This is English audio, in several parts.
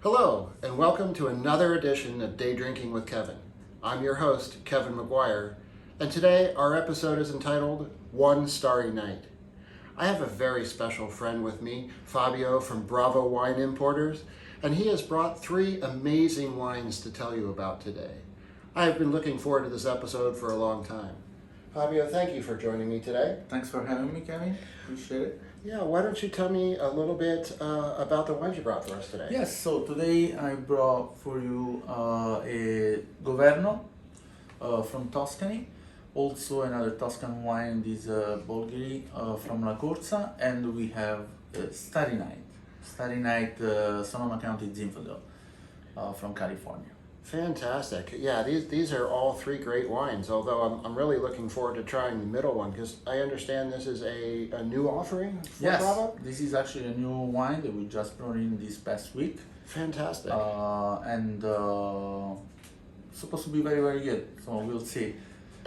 Hello, and welcome to another edition of Day Drinking with Kevin. I'm your host, Kevin McGuire, and today our episode is entitled One Starry Night. I have a very special friend with me, Fabio from Bravo Wine Importers, and he has brought three amazing wines to tell you about today. I have been looking forward to this episode for a long time. Fabio, thank you for joining me today. Thanks for having me, Kevin. Appreciate it. Yeah, why don't you tell me a little bit about the wines you brought for us today? Yes, so today I brought for you a Governo from Tuscany, also another Tuscan wine, this Bulgari from La Corsa, and we have Starry Night Sonoma County Zinfandel from California. Fantastic. Yeah, these are all three great wines, although I'm really looking forward to trying the middle one because I understand this is a new offering for Yes, Bravo? this is actually a new wine that we just brought in this past week. Fantastic. And supposed to be very, very good, so we'll see.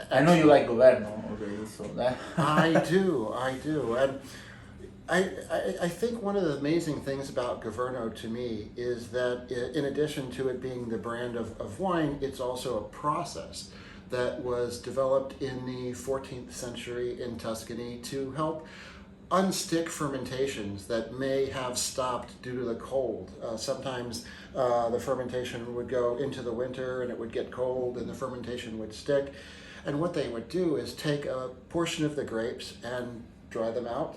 I know you like Governo already, so that... I do. And I think one of the amazing things about Governo to me is that in addition to it being the brand of wine, it's also a process that was developed in the 14th century in Tuscany to help unstick fermentations that may have stopped due to the cold. Sometimes the fermentation would go into the winter and it would get cold and the fermentation would stick. And what they would do is take a portion of the grapes and dry them out,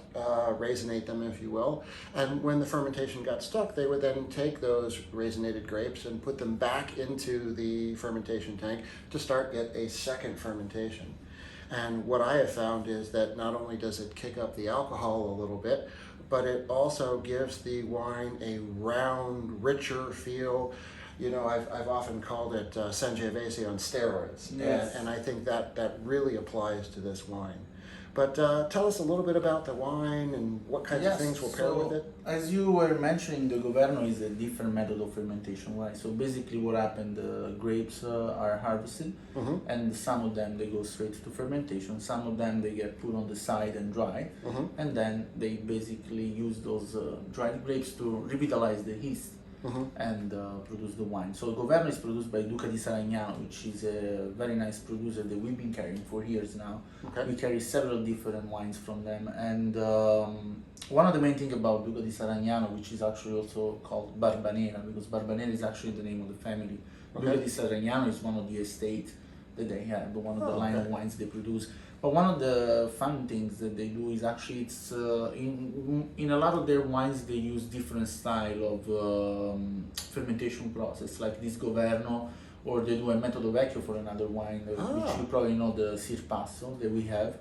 raisinate them if you will, and when the fermentation got stuck, they would then take those raisinated grapes and put them back into the fermentation tank to start yet a second fermentation. And what I have found is that not only does it kick up the alcohol a little bit, but it also gives the wine a round, richer feel. You know, I've often called it Sangiovese on steroids, Yes. and I think that really applies to this wine. But tell us a little bit about the wine and what kinds of things will pair with it. As you were mentioning, the Governo is a different method of fermentation, right? So basically what happened, the grapes are harvested, and some of them they go straight to fermentation, some of them they get put on the side and dry, and then they basically use those dried grapes to revitalize the yeast. And produce the wine. So Governo is produced by Duca di Saragnano, which is a very nice producer that we've been carrying for years now. Okay. We carry several different wines from them, and one of the main things about Duca di Saragnano, which is actually also called Barbanera, because Barbanera is actually the name of the family. Okay. Duca di Saragnano is one of the estate that they have, one of the line of okay. wines they produce. But one of the fun things that they do is actually it's in a lot of their wines they use different style of fermentation process, like this Governo, or they do a metodo vecchio for another wine, which you probably know, the Sirpasso that we have,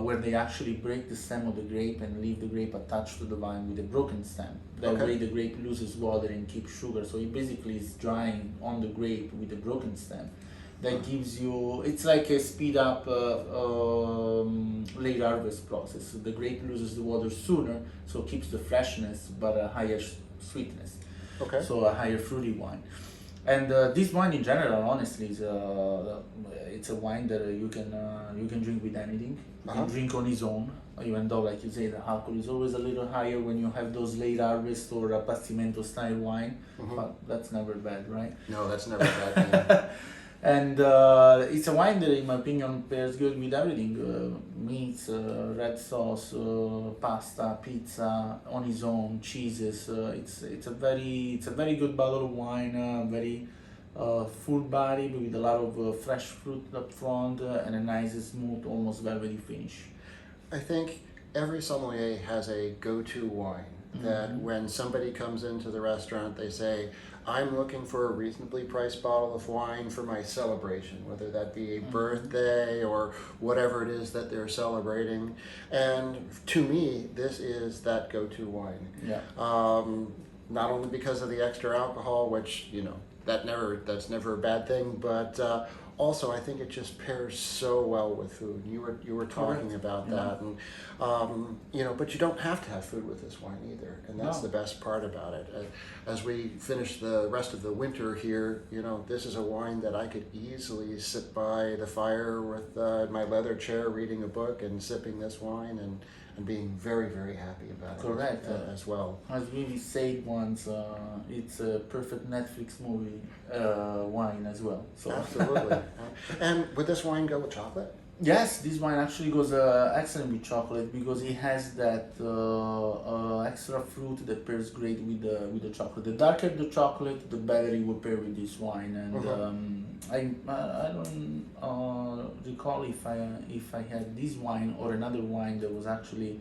where they actually break the stem of the grape and leave the grape attached to the vine with a broken stem. That way the grape loses water and keeps sugar. So it basically is drying on the grape with a broken stem. That gives you, it's like a speed up late harvest process. So the grape loses the water sooner, so keeps the freshness but a higher sweetness. Okay. So a higher fruity wine. And this wine in general, honestly, is it's a wine that you can drink with anything. You can drink on its own, even though, like you say, the alcohol is always a little higher when you have those late harvest or a pastimento style wine. But that's never bad, right? No, that's never a bad thing. And it's a wine that, in my opinion, pairs good with everything: meats, red sauce, pasta, pizza, on its own, cheeses. It's a very good bottle of wine, very full body, but with a lot of fresh fruit up front and a nice, smooth, almost velvety finish. I think every sommelier has a go-to wine that when somebody comes into the restaurant, they say, I'm looking for a reasonably priced bottle of wine for my celebration, whether that be a birthday or whatever it is that they're celebrating. And to me, this is that go-to wine. Yeah. Not only because of the extra alcohol, which, you know, that's never a bad thing, but also, I think it just pairs so well with food. You were talking about that, and but you don't have to have food with this wine either, and that's No. the best part about it. As we finish the rest of the winter here, this is a wine that I could easily sit by the fire with my leather chair, reading a book and sipping this wine, and being very, very happy about Correct. it as well. As we said once, it's a perfect Netflix movie wine as well. So Absolutely. And would this wine go with chocolate? yes, this wine actually goes excellent with chocolate because it has that extra fruit that pairs great with the chocolate. The darker the chocolate, the better it will pair with this wine. And I don't recall if I had this wine or another wine that was actually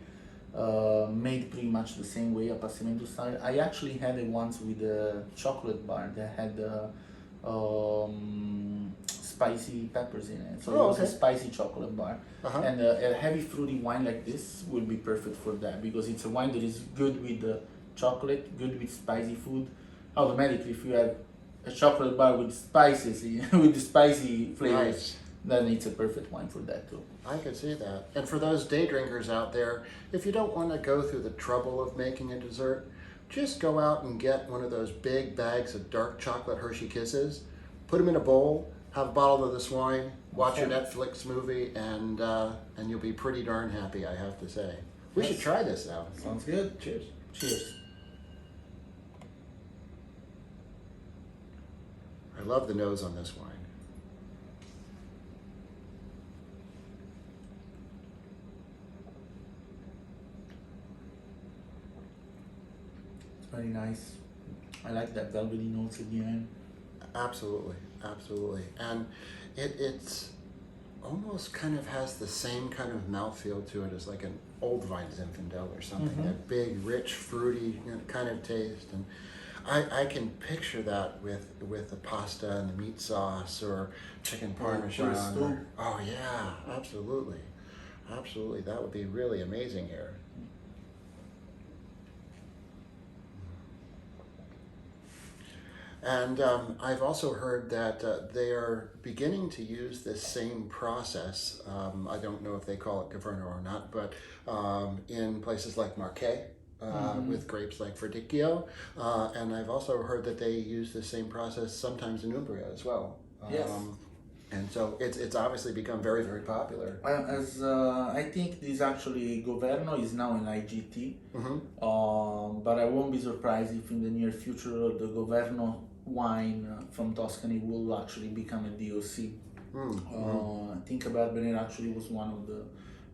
made pretty much the same way, appassimento style. I actually had it once with a chocolate bar that had spicy peppers in it. So it was a spicy chocolate bar. Uh-huh. And a heavy fruity wine like this will be perfect for that because it's a wine that is good with the chocolate, good with spicy food. Automatically, if you have a chocolate bar with spices, with the spicy flavors, Nice. then it's a perfect wine for that too. I could see that. And for those day drinkers out there, if you don't want to go through the trouble of making a dessert, just go out and get one of those big bags of dark chocolate Hershey Kisses, put them in a bowl, have a bottle of this wine, watch your Netflix movie, and you'll be pretty darn happy, I have to say. We should try this now. Sounds good. Cheers. Cheers. I love the nose on this wine. It's very nice. I like that velvety notes at the end. Absolutely, absolutely. And it's almost kind of has the same kind of mouthfeel to it as like an old vine Zinfandel or something. Mm-hmm. That big, rich, fruity kind of taste. And I can picture that with the pasta and the meat sauce or chicken parmesan. stew. Oh yeah, absolutely. Absolutely. That would be really amazing here. And I've also heard that they are beginning to use this same process. I don't know if they call it Governo or not, but in places like Marquet with grapes like Verdicchio. And I've also heard that they use the same process sometimes in Umbria as well. Yes. And so it's obviously become very, very popular. I think this actually Governo is now in IGT, Mm-hmm. but I won't be surprised if in the near future the Governo wine from Tuscany will actually become a DOC. Mm-hmm. I think Berber actually was one of the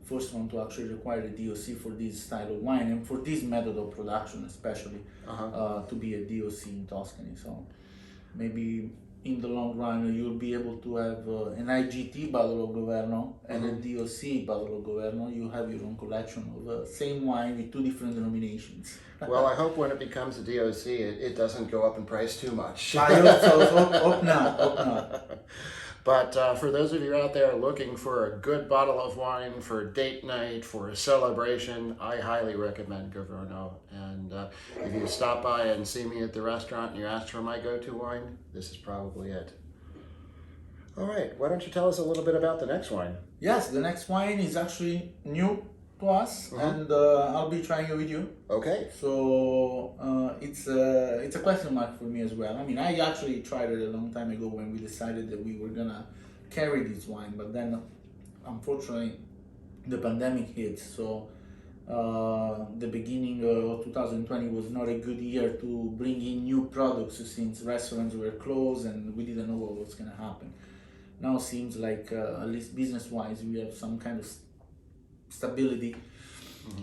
first one to actually require a DOC for this style of wine and for this method of production especially to be a DOC in Tuscany. So maybe in the long run you'll be able to have an IGT bottle of Governo and a DOC bottle of Governo. You have your own collection of same wine with two different denominations. Well, I hope when it becomes a DOC, it doesn't go up in price too much. I hope so. Hope not. But for those of you out there looking for a good bottle of wine for date night, for a celebration, I highly recommend Governo. And if you stop by and see me at the restaurant and you ask for my go-to wine, this is probably it. All right, why don't you tell us a little bit about the next wine? Yes, the next wine is actually new to us, and I'll be trying it with you. Okay. So it's a question mark for me as well. I mean, I actually tried it a long time ago when we decided that we were gonna carry this wine, but then unfortunately the pandemic hit. So the beginning of 2020 was not a good year to bring in new products since restaurants were closed and we didn't know what was gonna happen. Now it seems like at least business-wise we have some kind of stability,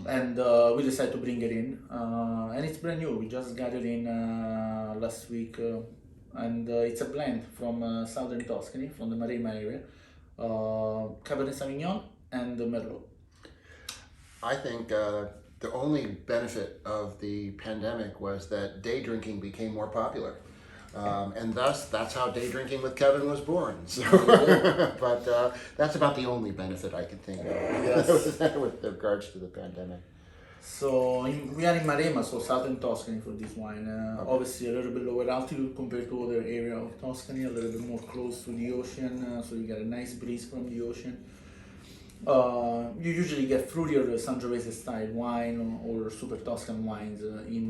and we decided to bring it in, and it's brand new. We just got it in last week, and it's a blend from southern Tuscany, from the Maremma area, Cabernet Sauvignon and Merlot. I think the only benefit of the pandemic was that day drinking became more popular. And thus, that's how day drinking with Kevin was born. So, but that's about the only benefit I can think of Yes. with regards to the pandemic. So we are in Maremma, so southern Tuscany for this wine. Obviously a little bit lower altitude compared to other area of Tuscany, a little bit more close to the ocean, so you get a nice breeze from the ocean. You usually get fruitier Sangiovese style wine or super Tuscan wines in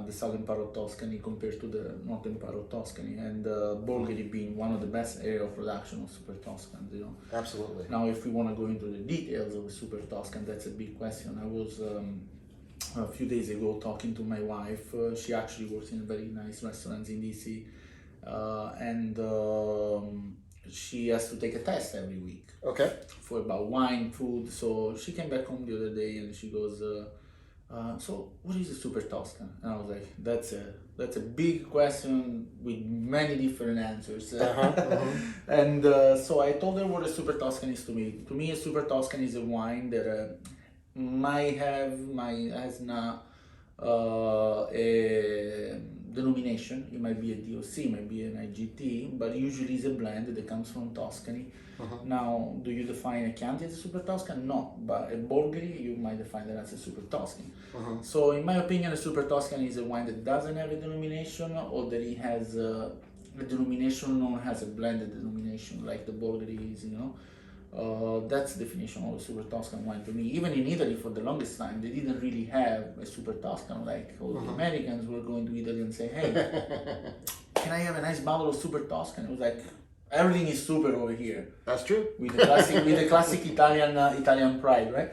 the southern part of Tuscany compared to the northern part of Tuscany, and Bolgheri being one of the best area of production of super Tuscans, you know. Absolutely. Now, if we want to go into the details of a super Tuscan, that's a big question. I was a few days ago talking to my wife. She actually works in a very nice restaurant in DC, and she has to take a test every week. Okay. For about wine, food. So she came back home the other day and she goes, "So what is a super Tuscan?" And I was like, "That's a big question with many different answers." And so I told her what a super Tuscan is to me. To me, a super Tuscan is a wine that has not a denomination. It might be a DOC, it might be an IGT, but usually it's a blend that comes from Tuscany. Now, do you define a Chianti as a super Tuscan? No, but a Bolgheri you might define that as a super Tuscan. So in my opinion, a super Tuscan is a wine that doesn't have a denomination, or that it has a denomination or has a blended denomination like the Bolgheri is, you know. That's the definition of a super Tuscan wine to me. Even in Italy, for the longest time, they didn't really have a super Tuscan. Like all the Americans were going to Italy and say, "Hey, can I have a nice bottle of super Tuscan?" It was like, everything is super over here. That's true. With the classic Italian pride, right?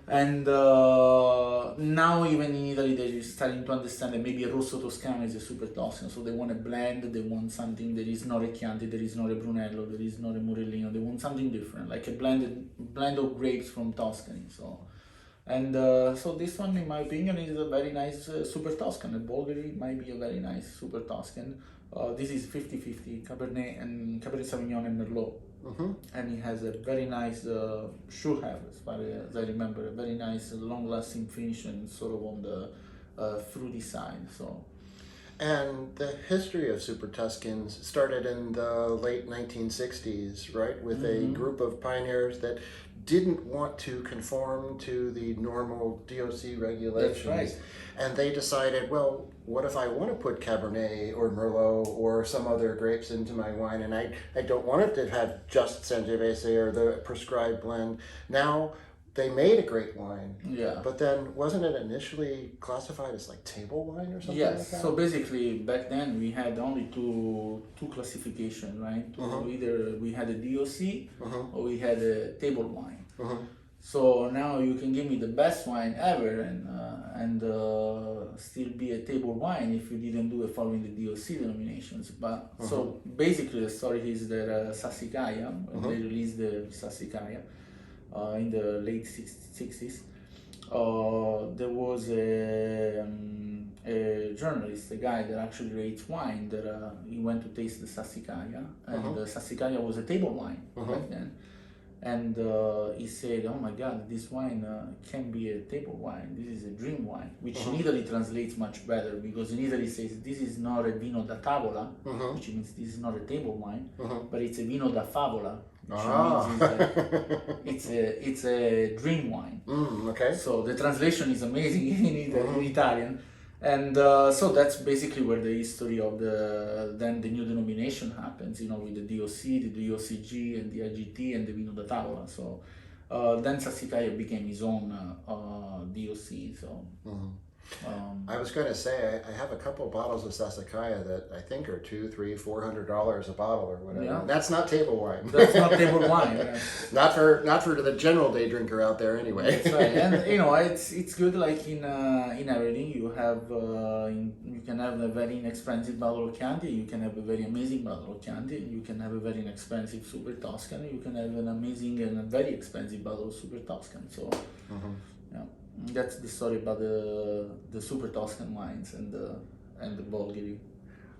And now even in Italy, they're starting to understand that maybe a Rosso Toscano is a super Tuscan. So they want a blend. They want something that is not a Chianti, that is not a Brunello, that is not a Morellino. They want something different, like a blend of grapes from Tuscany. So this one, in my opinion, is a very nice super Tuscan. A Bolgheri might be a very nice super Tuscan. This is 50-50 Cabernet and Cabernet Sauvignon and Merlot. And it has a very nice, should have, as far as I remember, a very nice long-lasting finish and sort of on the fruity side. So. And the history of Super Tuscans started in the late 1960s, right? With a group of pioneers that didn't want to conform to the normal DOC regulations. That's right. And they decided, well, what if I want to put Cabernet or Merlot or some other grapes into my wine, and I don't want it to have just Sangiovese or the prescribed blend. Now, they made a great wine. Yeah. But then wasn't it initially classified as like table wine or something like that? Yes. So basically, back then we had only two classifications, right? Either we had a DOC or we had a table wine. So now you can give me the best wine ever and still be a table wine if you didn't do it following the DOC denominations. But so basically the story is that Sassicaia, when they released the Sassicaia in the late 60s, there was a journalist, a guy that actually rates wine, that he went to taste the Sassicaia, and the Sassicaia was a table wine back then. And he said, "Oh my God, this wine can be a table wine. This is a dream wine," which in Italy translates much better, because in Italy it says this is not a vino da tavola, which means this is not a table wine, but it's a vino da favola, which means it's a dream wine. Okay. So the translation is amazing in Italian. And so that's basically where the history of then the new denomination happens, you know, with the DOC, the DOCG, and the IGT, and the Vino da Tavola. So then Sassicaia became his own DOC. So I was going to say I have a couple bottles of Sassicaia that I think are $200-$400 a bottle or whatever. Yeah. That's not table wine. That's not table wine. Not for the general day drinker out there, anyway. That's right, and you know it's good. Like in everything, you have you can have a very inexpensive bottle of Chianti. You can have a very amazing bottle of Chianti. You can have a very inexpensive Super Tuscan. You can have an amazing and a very expensive bottle of Super Tuscan. So yeah. That's the story about the Super Tuscan wines and the Bolgheri.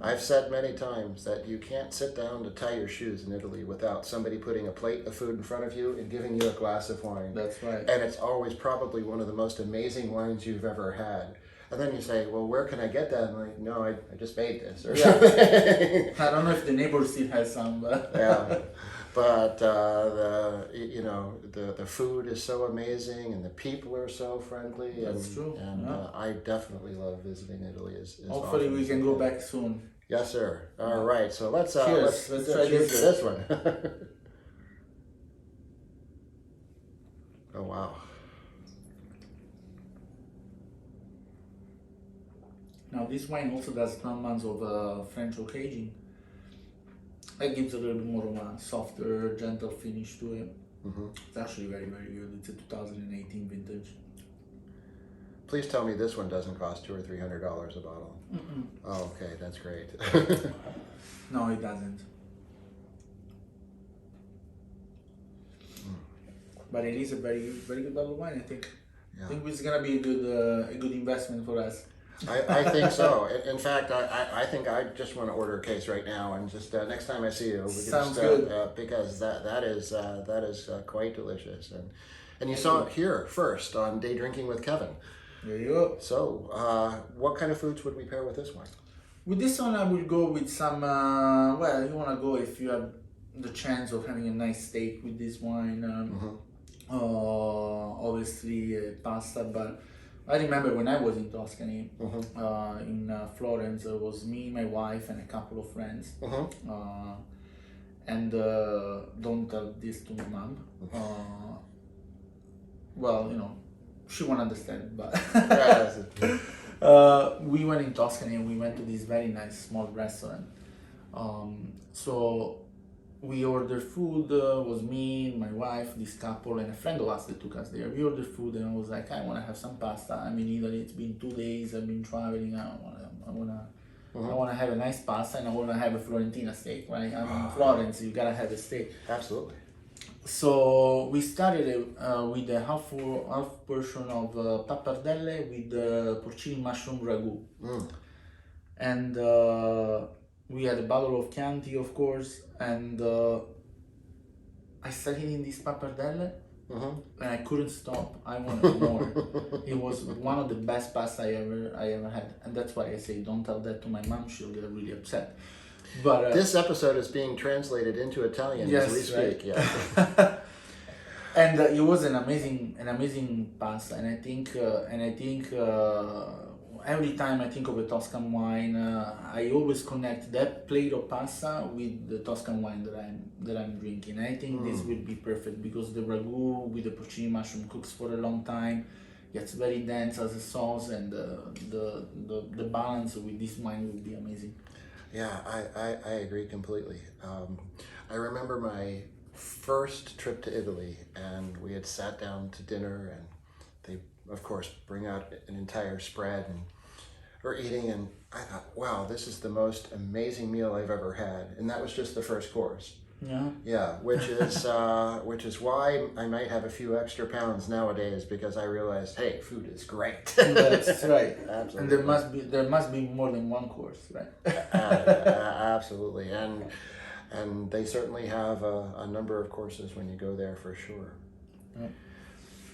I've said many times that you can't sit down to tie your shoes in Italy without somebody putting a plate of food in front of you and giving you a glass of wine. That's right. And it's always probably one of the most amazing wines you've ever had. And then you say, well, where can I get that? I'm like, no, I just made this or something. I don't know if the neighbor still has some, but... Yeah. But the food is so amazing, and the people are so friendly. That's true. And Yeah. I definitely love visiting Italy. As Hopefully often we as can I go back soon. Yes, sir. All right. So let's Cheers. Let's try cheers this. to this one. Oh wow. Now this wine also does 12 months of French oak aging. That gives a little bit more of a softer, gentle finish to it. Mm-hmm. It's actually very, very good. It's a 2018 vintage. Please tell me this one doesn't cost $200 or $300 a bottle. Mm-mm. Oh, okay, that's great. No, it doesn't. But it is a very, very good bottle of wine, I think. Yeah. I think it's gonna be a good investment for us. I think so. In fact, I think I just want to order a case right now, and just next time I see you, we can Sounds just, good. because that is quite delicious, and you saw it here first on Day Drinking with Kevin. There you go. So, what kind of foods would we pair with this wine? With this one, I would go with some. Well, you wanna go if you have the chance of having a nice steak with this wine. Obviously pasta, but I remember when I was in Tuscany, in Florence, it was me, my wife, and a couple of friends. And don't tell this to my mom. Well, she won't understand, but we went in Tuscany and we went to this very nice small restaurant. So we ordered food, was me, my wife, this couple, and a friend of us that took us there. We ordered food and I was like, I want to have some pasta. I'm in Italy, it's been 2 days, I've been traveling, I want to have a nice pasta, and I want to have a Florentina steak, right? I'm in Florence, you gotta have a steak. Absolutely. So we started with a half portion of pappardelle with porcini mushroom ragu. And we had a bottle of Chianti, of course, and I started eating this pappardelle, and I couldn't stop. I wanted more. It was one of the best pasta I ever had, and that's why I say don't tell that to my mom. She'll get really upset. But this episode is being translated into Italian as we speak. Right. Yeah. And it was an amazing pasta, and I think every time I think of a Tuscan wine, I always connect that plate of pasta with the Tuscan wine that I'm drinking. I think this would be perfect because the ragu with the porcini mushroom cooks for a long time, gets very dense as a sauce, and the balance with this wine would be amazing. Yeah, I agree completely. I remember my first trip to Italy, and we had sat down to dinner, and they, of course, bring out an entire spread, and we're eating, and I thought, wow, this is the most amazing meal I've ever had, and that was just the first course. Yeah, which is why I might have a few extra pounds nowadays, because I realized, hey, food is great. That's right. Absolutely. And there must be more than one course, right? Absolutely, and they certainly have a number of courses when you go there, for sure.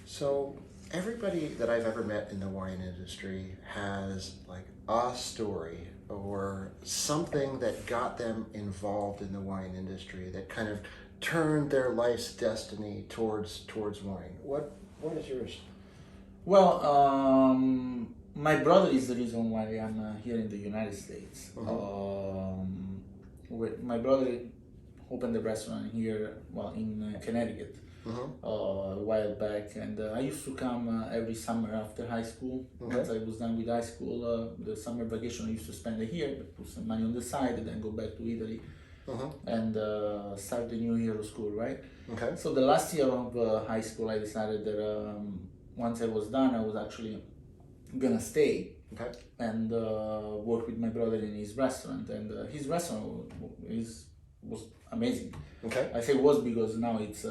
So everybody that I've ever met in the wine industry has like a story or something that got them involved in the wine industry that kind of turned their life's destiny towards wine. What is yours? Well, my brother is the reason why I'm here in the United States. My brother opened the restaurant here, in Connecticut. A while back, and I used to come every summer after high school. Once I was done with high school, the summer vacation I used to spend it here, but put some money on the side, and then go back to Italy and start the new year of school, right? Okay. So the last year of high school, I decided that once I was done, I was actually gonna stay and work with my brother in his restaurant, and his restaurant was amazing. Okay. I say was because now it's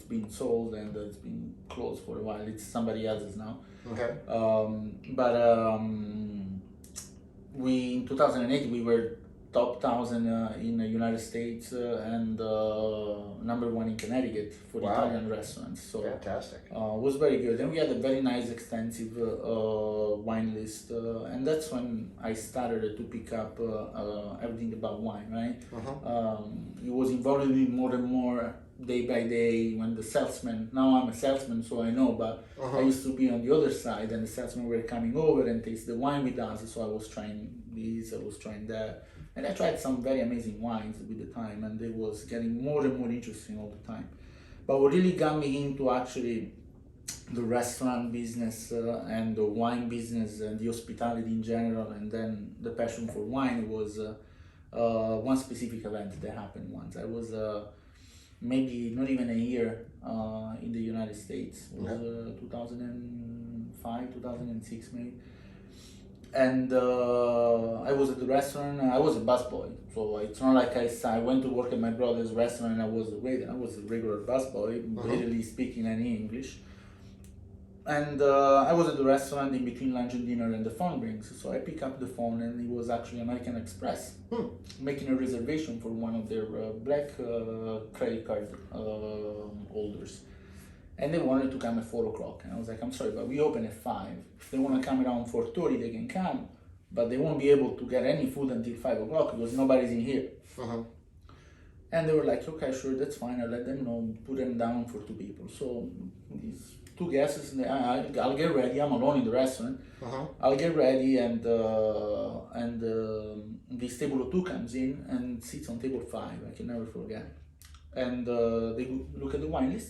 been sold and it's been closed for a while. It's somebody else's now. Okay. But we in 2008 we were top 1,000 in the United States and number one in Connecticut for Wow. Italian restaurants. So Fantastic. it was very good. And we had a very nice, extensive wine list. And that's when I started to pick up everything about wine, right? It was involving me more and more day by day when the salesman, now I'm a salesman so I know, but I used to be on the other side and the salesmen were coming over and taste the wine with us, so I was trying this, I was trying that, and I tried some very amazing wines with the time, and it was getting more and more interesting all the time. But what really got me into actually the restaurant business and the wine business and the hospitality in general, and then the passion for wine was one specific event that happened once. I was maybe not even a year in the United States. It was 2005, 2006 maybe. And I was at the restaurant. I was a busboy, so it's not like I went to work at my brother's restaurant and I was a waiter. I was a regular busboy, barely speaking any English. And I was at the restaurant in between lunch and dinner and the phone rings. So I pick up the phone and it was actually American Express making a reservation for one of their black credit card holders. And they wanted to come at 4 o'clock. And I was like, I'm sorry, but we open at 5. If they want to come around 4:30, they can come. But they won't be able to get any food until 5 o'clock because nobody's in here. And they were like, okay, sure, that's fine. I'll let them know, put them down for 2 people. So these 2 guests, I'll get ready. I'm alone in the restaurant. I'll get ready, and this table of 2 comes in and sits on table 5. I can never forget. And they look at the wine list,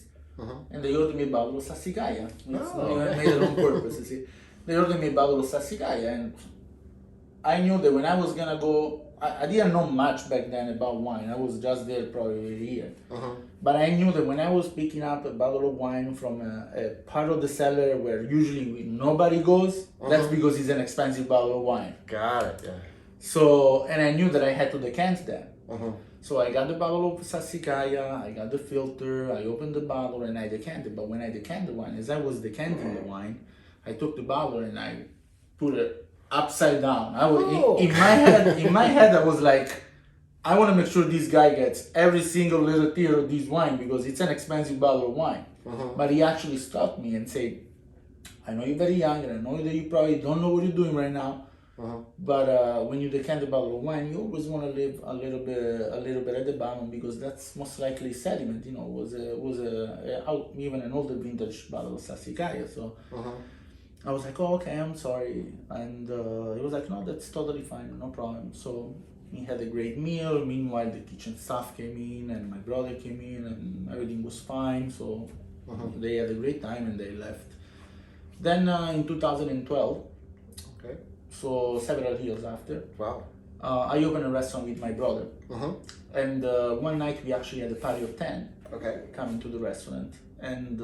and they ordered me a bottle of Sassicaia. I made it on purpose, you see. They ordered me a bottle of Sassicaia, and I knew that when I was gonna go, I didn't know much back then about wine. I was just there probably a year. But I knew that when I was picking up a bottle of wine from a part of the cellar where usually nobody goes, that's because it's an expensive bottle of wine. Got it, yeah. So, and I knew that I had to decant that. So I got the bottle of Sassicaia, I got the filter, I opened the bottle and I decanted. But when I decanted the wine, as I was decanting the wine, I took the bottle and I put it upside down. I was in my head I was like, I want to make sure this guy gets every single little tear of this wine because it's an expensive bottle of wine. But he actually stopped me and said, I know you're very young and I know that you probably don't know what you're doing right now. But when you decant a bottle of wine, you always want to leave a little bit at the bottom because that's most likely sediment. You know, was even an older vintage bottle of Sassicaia. So I was like, oh, okay, I'm sorry. And he was like, no, that's totally fine, no problem. So we had a great meal. Meanwhile, the kitchen staff came in and my brother came in and everything was fine. So they had a great time and they left. Then in 2012, so several years after, I opened a restaurant with my brother. And one night we actually had a party of 10 coming to the restaurant. And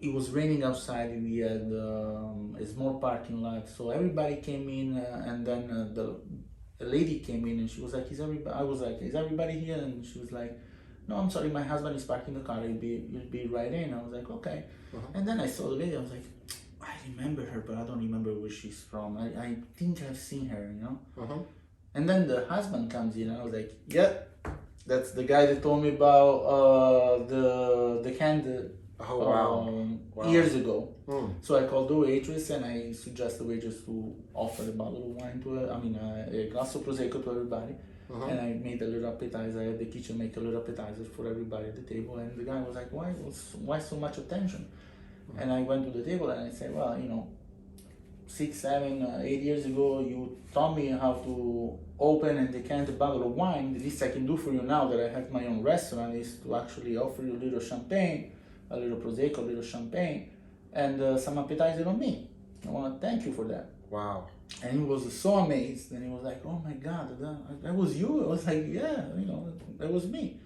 it was raining outside and we had a small parking lot. So everybody came in and then a lady came in and she was like, I was like, is everybody here? And she was like, no, I'm sorry, my husband is parking the car, you'll be right in. I was like, okay. And then I saw the lady, I was like, I remember her, but I don't remember where she's from. I think I've seen her, you know? And then the husband comes in and I was like, yeah, that's the guy that told me about the candle. Years ago. So I called the waitress and I suggested the waitress to offer a bottle of wine to a glass of prosecco to everybody. And I made a little appetizer. I had the kitchen make a little appetizer for everybody at the table. And the guy was like, why so much attention? And I went to the table and I said, well, 6, 7, 8 years ago, you taught me how to open and decant a bottle of wine. The least I can do for you now that I have my own restaurant is to actually offer you a little champagne, a little prosecco, a little champagne, and some appetizer on me. I want to thank you for that. Wow. And he was so amazed, and he was like, oh my God, that was you? I was like, yeah, that was me.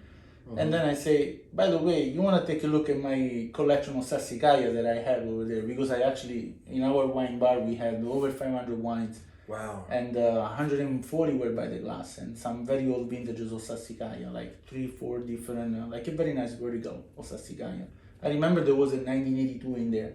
And then I say, by the way, you want to take a look at my collection of Sassicaia that I have over there? Because I actually, in our wine bar, we had over 500 wines. Wow. And 140 were by the glass, and some very old vintages of Sassicaia, like 3, 4 different, like a very nice vertical of Sassicaia. I remember there was a 1982 in there,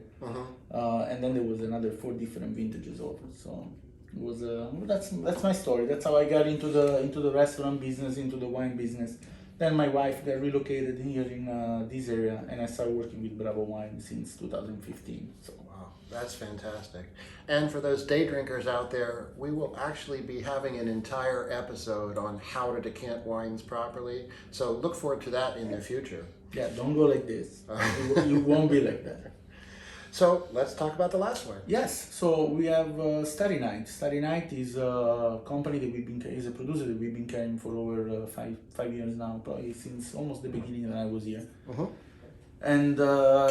and then there was another 4 different vintages of it. So It was that's my story. That's how I got into the restaurant business, into the wine business. Then my wife got relocated here in this area, and I started working with Bravo Wine since 2015. So. Wow, that's fantastic. And for those day drinkers out there, we will actually be having an entire episode on how to decant wines properly. So look forward to that in the future. Yeah, don't go like this. You won't be like that. So let's talk about the last one. Yes, so we have Starry Night. Starry Night is a company that is a producer that we've been carrying for over five years now, probably since almost the beginning that I was here. Mm-hmm. And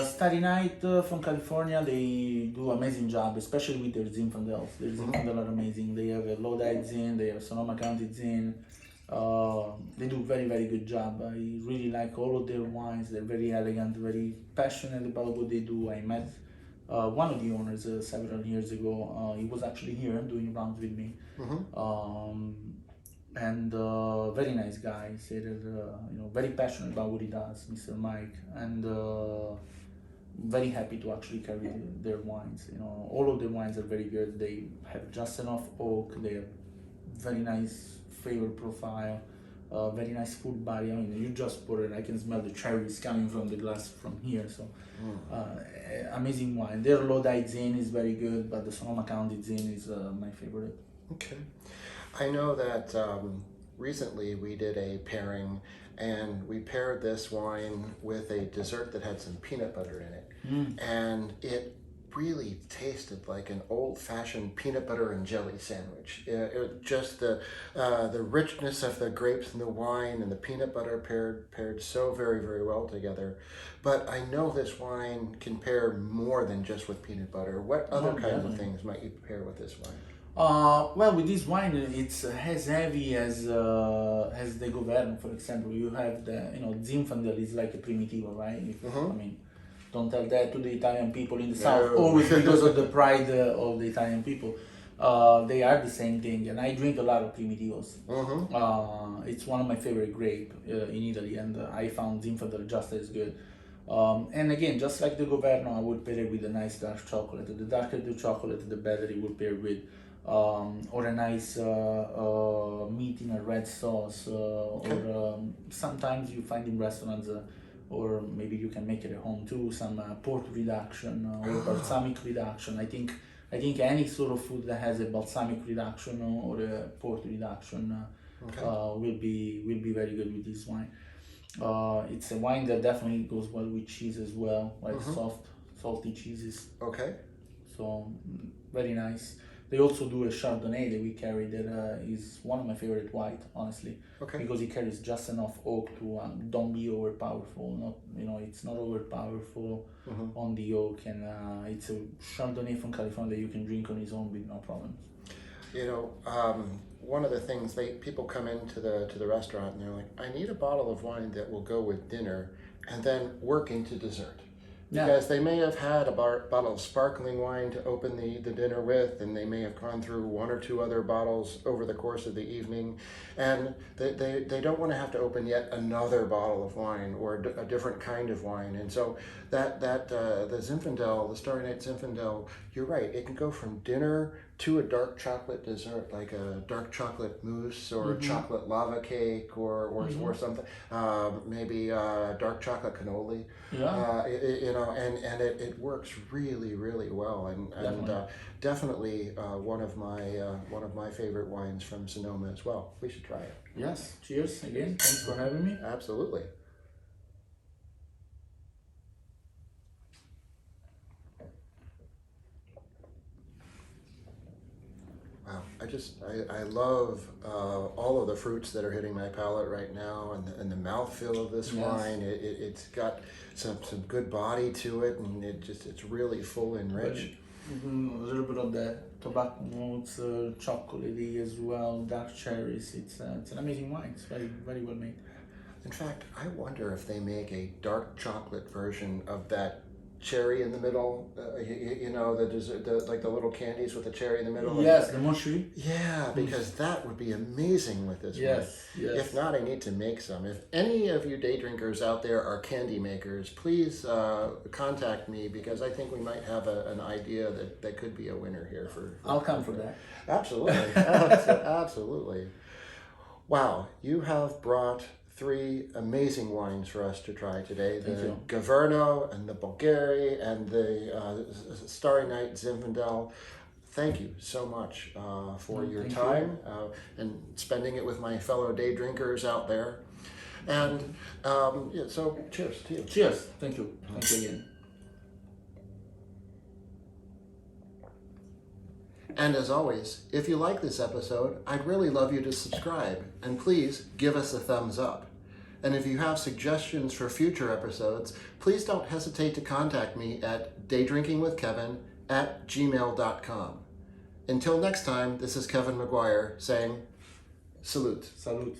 Starry Night from California, they do amazing job, especially with their Zinfandels. Their Zinfandel are amazing. They have a low-diet Zin, they have Sonoma County Zin. They do very, very good job. I really like all of their wines. They're very elegant, very passionate about what they do. I met one of the owners several years ago. He was actually here doing rounds with me. Mm-hmm. And very nice guy. He said that, very passionate about what he does, Mr. Mike, and very happy to actually carry their wines. All of their wines are very good. They have just enough oak. They have very nice flavor profile, very nice food body. I mean, you just pour it. I can smell the cherries coming from the glass from here. So, amazing wine. Their low-diet Zin is very good, but the Sonoma County Zin is my favorite. Okay. I know that recently we did a pairing, and we paired this wine with a dessert that had some peanut butter in it. And it really tasted like an old-fashioned peanut butter and jelly sandwich. Just the richness of the grapes and the wine and the peanut butter paired so very, very well together. But I know this wine can pair more than just with peanut butter. What other kinds of things might you pair with this wine? Well, with this wine, it's as heavy as the Governo, for example. You have Zinfandel is like a Primitivo, right? I mean, don't tell that to the Italian people in the south, always because of the pride of the Italian people. They are the same thing, and I drink a lot of Primitivos. It's one of my favorite grape in Italy, and I found Zinfandel just as good. And again, just like the Governo, I would pair it with a nice dark chocolate. The darker the chocolate, the better it will pair with. Or a nice meat in a red sauce, or sometimes you find in restaurants, or maybe you can make it at home too, some pork reduction or balsamic reduction. I think any sort of food that has a balsamic reduction or a pork reduction will be very good with this wine. It's a wine that definitely goes well with cheese as well, like soft, salty cheeses. Okay. So very nice. They also do a Chardonnay that we carry that is one of my favorite white, honestly. Okay. Because it carries just enough oak to don't be overpowerful. It's not overpowerful on the oak, and it's a Chardonnay from California that you can drink on its own with no problems. One of the things people come into the restaurant and they're like, I need a bottle of wine that will go with dinner and then work into dessert. Because they may have had a bottle of sparkling wine to open the dinner with, and they may have gone through one or two other bottles over the course of the evening, and they don't want to have to open yet another bottle of wine or a different kind of wine. And so the Zinfandel, the Starry Night Zinfandel, you're right, it can go from dinner to a dark chocolate dessert, like a dark chocolate mousse or a chocolate lava cake or something, maybe dark chocolate cannoli. And it works really, really well, and definitely one of my favorite wines from Sonoma as well. We should try it. Yes. Cheers again. Thanks for having me. Absolutely. Wow, I love all of the fruits that are hitting my palate right now, and the mouthfeel of this wine. It's got some good body to it, and it's really full and rich. A little bit of the tobacco notes, chocolatey as well, dark cherries. It's an amazing wine. It's very, very well made. In fact, I wonder if they make a dark chocolate version of that cherry in the middle. You know, the dessert, like the little candies with the cherry in the middle. Yes, the mochi. Yeah, because that would be amazing with this Yes, wine. yes. If not, I need to make some. If any of you day drinkers out there are candy makers, please contact me, because I think we might have an idea that could be a winner here for I'll come for that. Absolutely. Absolutely. Wow, you have brought 3 amazing wines for us to try today. Thank The you. Governo and the Bulgari and the Starry Zinfandel. Thank you so much for your Thank time and spending it with my fellow day drinkers out there. And yeah, so cheers to you. Cheers. Thank you. Thank you again. And as always, if you like this episode, I'd really love you to subscribe, and please give us a thumbs up. And if you have suggestions for future episodes, please don't hesitate to contact me at daydrinkingwithkevin@gmail.com. Until next time, this is Kevin McGuire saying, salute. Salute.